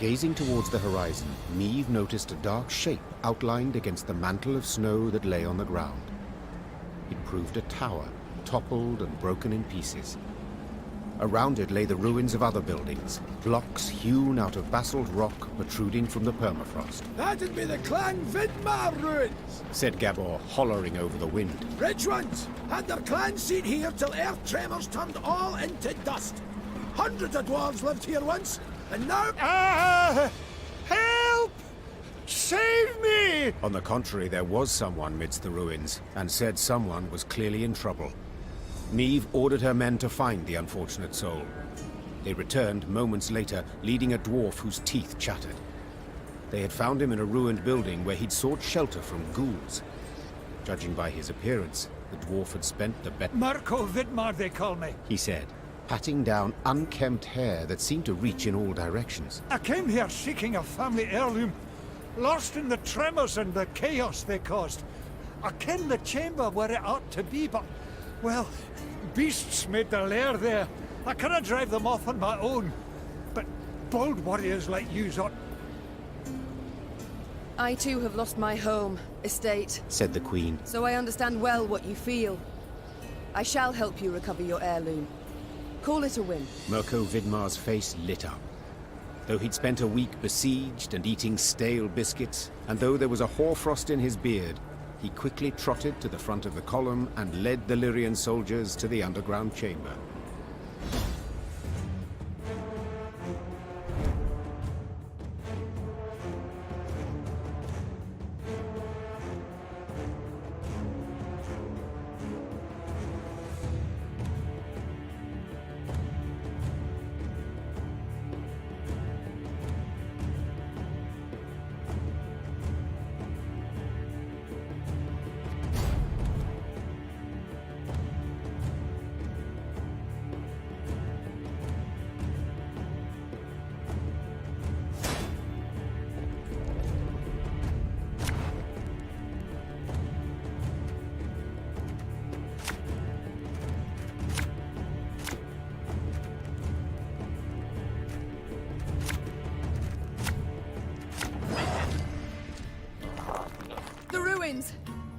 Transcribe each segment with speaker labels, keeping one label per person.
Speaker 1: Gazing towards the horizon, Niamh noticed a dark shape outlined against the mantle of snow that lay on the ground. It proved a tower, toppled and broken in pieces. Around it lay the ruins of other buildings, blocks hewn out of basalt rock protruding from the permafrost.
Speaker 2: That'd be the Clan Vidmar ruins,
Speaker 1: said Gabor, hollering over the wind.
Speaker 2: Rich ones had their clan seat here till earth tremors turned all into dust. Hundreds of dwarves lived here once, and now...
Speaker 3: Help! Save me!
Speaker 1: On the contrary, there was someone midst the ruins, and said someone was clearly in trouble. Niamh ordered her men to find the unfortunate soul. They returned moments later, leading a dwarf whose teeth chattered. They had found him in a ruined building where he'd sought shelter from ghouls. Judging by his appearance, the dwarf had spent the better...
Speaker 3: Mirko Vidmar, they call me,
Speaker 1: he said, patting down unkempt hair that seemed to reach in all directions.
Speaker 3: I came here seeking a family heirloom, lost in the tremors and the chaos they caused. I ken the chamber where it ought to be, but, well, beasts made their lair there. I cannot drive them off on my own, but bold warriors like you ought...
Speaker 4: I too have lost my home, estate,
Speaker 1: said the Queen.
Speaker 4: So I understand well what you feel. I shall help you recover your heirloom. Call it a win.
Speaker 1: Mirko Vidmar's face lit up. Though he'd spent a week besieged and eating stale biscuits, and though there was a hoarfrost in his beard, he quickly trotted to the front of the column and led the Lyrian soldiers to the underground chamber.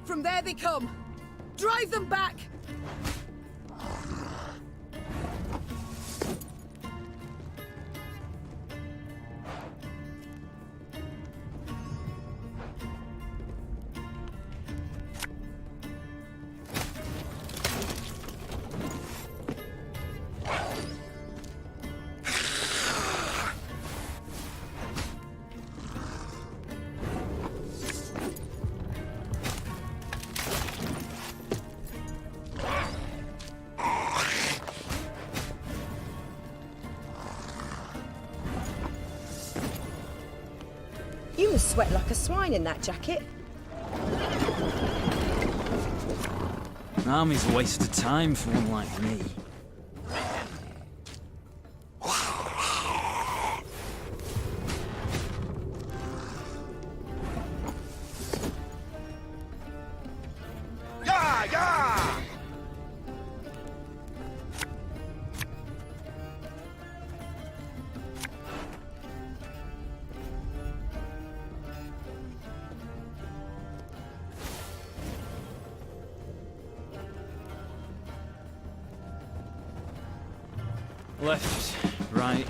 Speaker 4: From there they come! Drive them back!
Speaker 5: You must sweat like a swine in that jacket.
Speaker 6: An army's a waste of time for one like me. Left, right,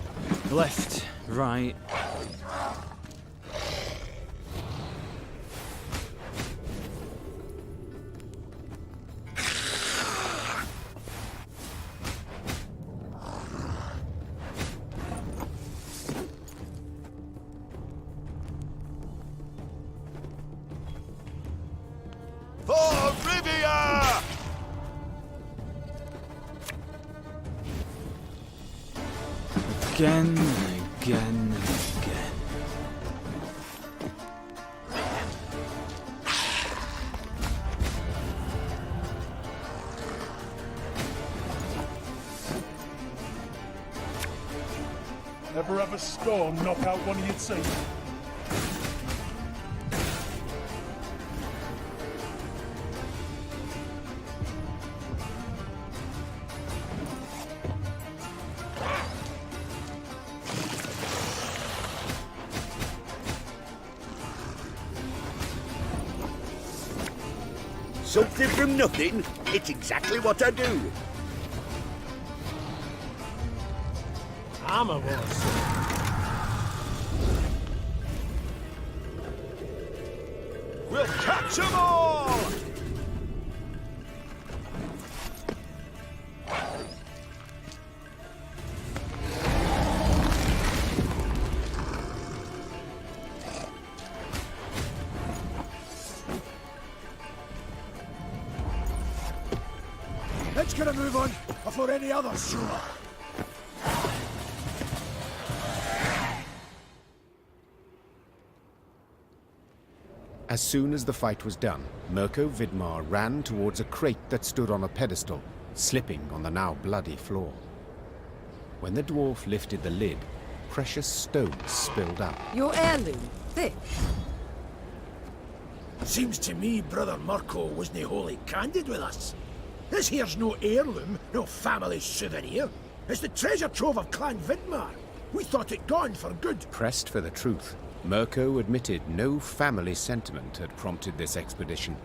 Speaker 6: left, right. Again and again and again.
Speaker 7: Ever have a storm knock out one of your teeth?
Speaker 8: Something from nothing? It's exactly what I do.
Speaker 2: I'm a boss.
Speaker 8: We'll catch them all!
Speaker 2: Let's get a move on before any others show up.
Speaker 1: As soon as the fight was done, Mirko Vidmar ran towards a crate that stood on a pedestal, slipping on the now bloody floor. When the dwarf lifted the lid, precious stones spilled out.
Speaker 4: Your heirloom? This?
Speaker 2: Seems to me Brother Mirko wasn't wholly candid with us. This here's no heirloom, no family souvenir. It's the treasure trove of Clan Vidmar. We thought it gone for good.
Speaker 1: Pressed for the truth, Mirko admitted no family sentiment had prompted this expedition.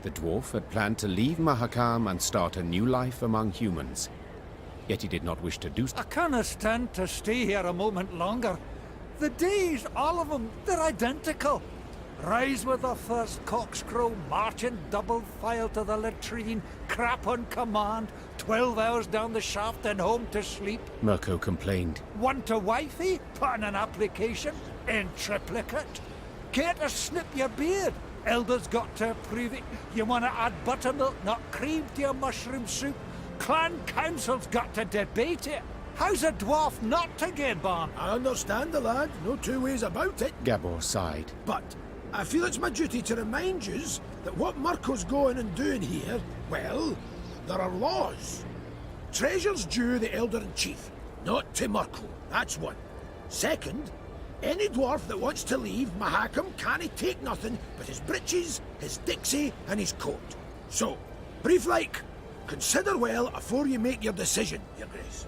Speaker 1: The dwarf had planned to leave Mahakam and start a new life among humans. Yet he did not wish to do so.
Speaker 3: I can't stand to stay here a moment longer. The days, all of them, they're identical. Rise with the first cockscrow, march in double file to the latrine, crap on command, 12 hours down the shaft and home to sleep.
Speaker 1: Mirko complained.
Speaker 3: Want a wifey? Put in an application. In triplicate. Care to snip your beard? Elders got to approve it. You want to add buttermilk, not cream, to your mushroom soup? Clan council's got to debate it. How's a dwarf not to get born?
Speaker 2: I understand the lad, no two ways about it.
Speaker 1: Gabor sighed.
Speaker 2: But I feel it's my duty to remind yous that what Mirko's going and doing here, well, there are laws. Treasure's due the Elder-in-Chief, not to Mirko. That's one. Second, any dwarf that wants to leave Mahakam can't take nothing but his breeches, his dixie, and his coat. So, brief like, consider well afore you make your decision, Your Grace.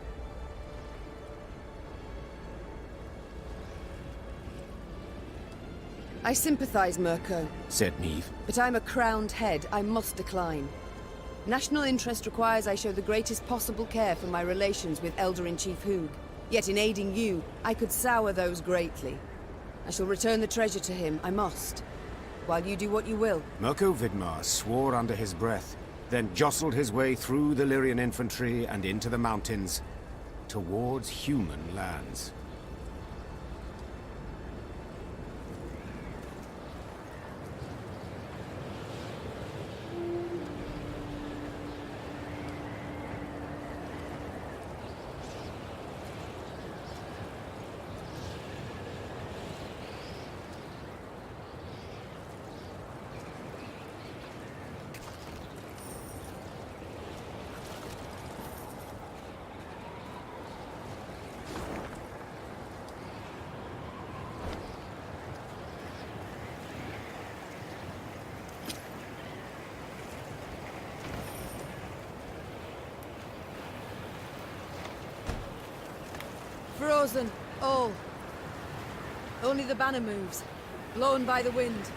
Speaker 4: I sympathize, Mirko,
Speaker 1: Said Neve.
Speaker 4: but I'm a crowned head. I must decline. National interest requires I show the greatest possible care for my relations with Elder-in-Chief Hugh. Yet in aiding you, I could sour those greatly. I shall return the treasure to him, I must. While you do what you will.
Speaker 1: Mirko Vidmar swore under his breath, then jostled his way through the Lyrian infantry and into the mountains, towards human lands.
Speaker 4: Frozen, all. Only the banner moves, blown by the wind.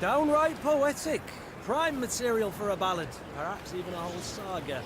Speaker 9: Downright poetic. Prime material for a ballad, perhaps even a whole saga.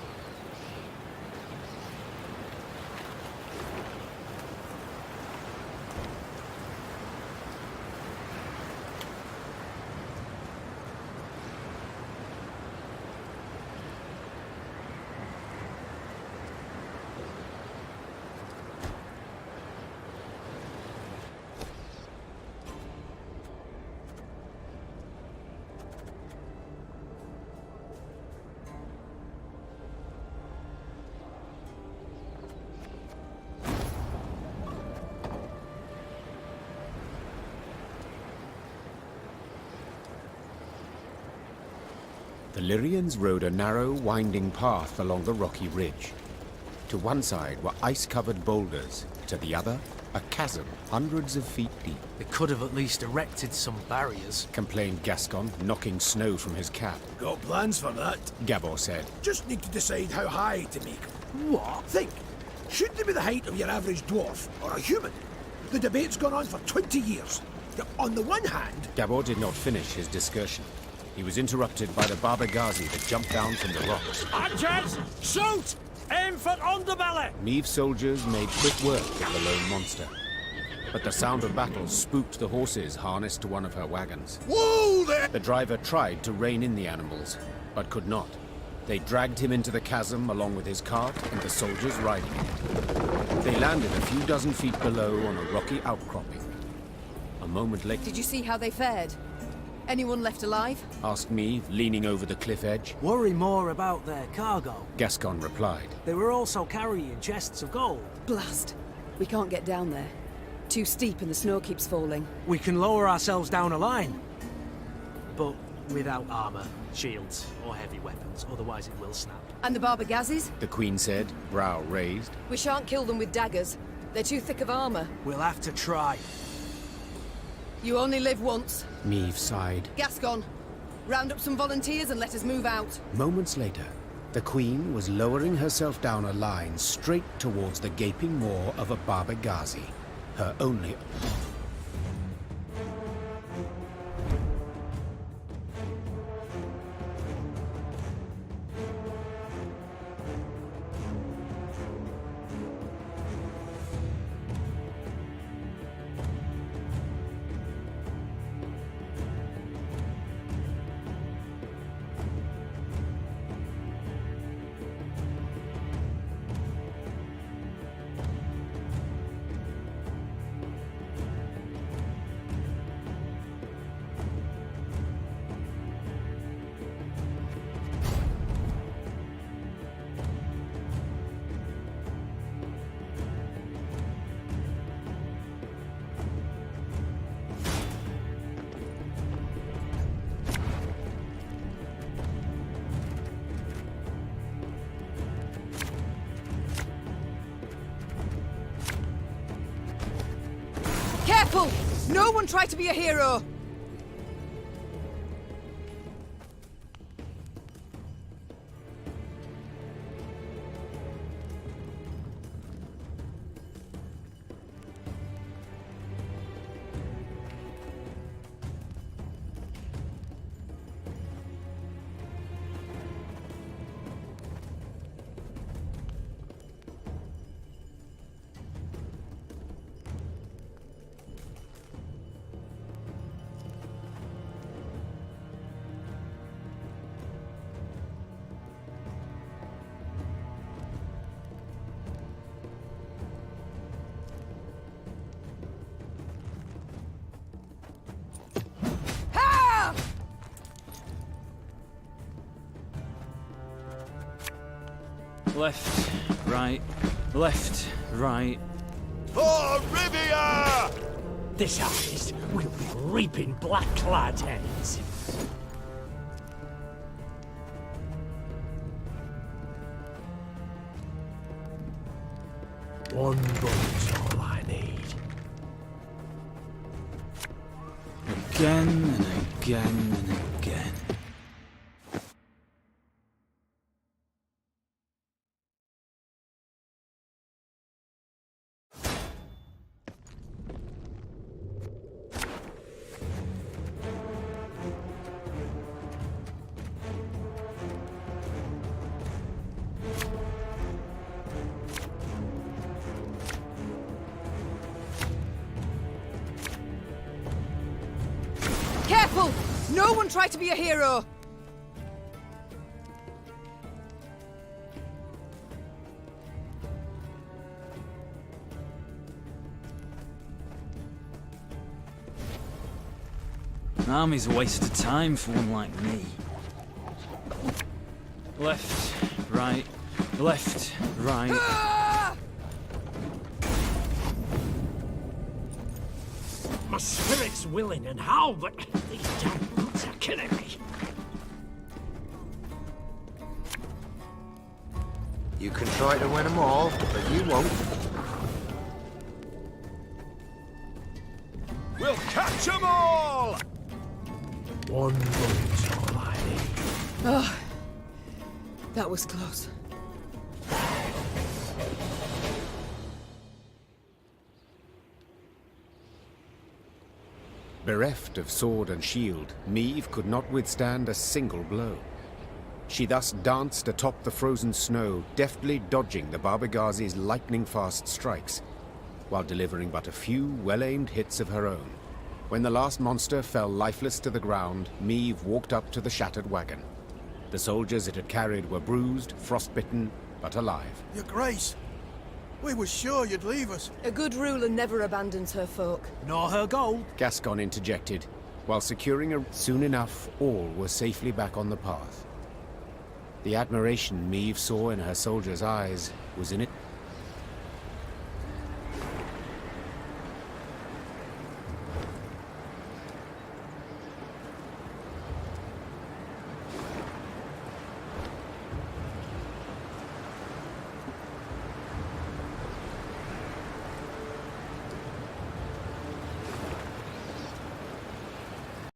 Speaker 1: The Lyrians rode a narrow, winding path along the rocky ridge. To one side were ice-covered boulders, to the other, a chasm hundreds of feet deep.
Speaker 6: They could have at least erected some barriers.
Speaker 1: Complained Gascon, knocking snow from his cap.
Speaker 2: Got plans for that.
Speaker 1: Gabor said.
Speaker 2: Just need to decide how high to make them.
Speaker 6: What?
Speaker 2: Think. Should they be the height of your average dwarf or a human? The debate's gone on for 20 years. Now, on the one hand...
Speaker 1: Gabor did not finish his discussion. He was interrupted by the Baba Ghazi that jumped down from the rocks.
Speaker 9: Archers, shoot! Aim for underbelly!
Speaker 1: Neve's soldiers made quick work of the lone monster. But the sound of battle spooked the horses harnessed to one of her wagons.
Speaker 2: Whoa there!
Speaker 1: The driver tried to rein in the animals, but could not. They dragged him into the chasm along with his cart and the soldiers riding it. They landed a few dozen feet below on a rocky outcropping. A moment later...
Speaker 4: Did you see how they fared? Anyone left alive?
Speaker 1: Asked Neve, leaning over the cliff edge.
Speaker 9: Worry more about their cargo.
Speaker 1: Gascon replied.
Speaker 9: They were also carrying chests of gold.
Speaker 4: Blast. We can't get down there. Too steep and the snow keeps falling.
Speaker 9: We can lower ourselves down a line. But without armor, shields, or heavy weapons, otherwise it will snap.
Speaker 4: And the Baba Ghazis?
Speaker 1: The Queen said, brow raised.
Speaker 4: We shan't kill them with daggers. They're too thick of armor.
Speaker 9: We'll have to try.
Speaker 4: You only live once.
Speaker 1: Neve sighed.
Speaker 4: Gascon, round up some volunteers and let us move out.
Speaker 1: Moments later, the Queen was lowering herself down a line straight towards the gaping maw of a Baba Ghazi. Her only...
Speaker 4: Careful! No one try to be a hero!
Speaker 6: Left, right, left, right.
Speaker 8: For Rivia!
Speaker 10: This artist will be reaping black-clad heads. One bullet's all I need.
Speaker 6: Again and again and again.
Speaker 4: Careful! No one try to be a hero!
Speaker 6: An army's a waste of time for one like me. Left, right, left, right.
Speaker 4: Ah!
Speaker 10: My spirit's willing and how, but these damn boots are killing me.
Speaker 11: You can try to win them all, but you won't.
Speaker 8: We'll catch them all!
Speaker 10: One bullet's all I need.
Speaker 4: Oh, that was close.
Speaker 1: Bereft of sword and shield, Meve could not withstand a single blow. She thus danced atop the frozen snow, deftly dodging the Barbegazi's lightning-fast strikes, while delivering but a few well-aimed hits of her own. When the last monster fell lifeless to the ground, Meve walked up to the shattered wagon. The soldiers it had carried were bruised, frostbitten, but alive.
Speaker 12: Your Grace, we were sure you'd leave us.
Speaker 4: A good ruler never abandons her folk.
Speaker 9: Nor her gold.
Speaker 1: Gascon interjected. While securing her, soon enough, all were safely back on the path. The admiration Meve saw in her soldiers' eyes was in it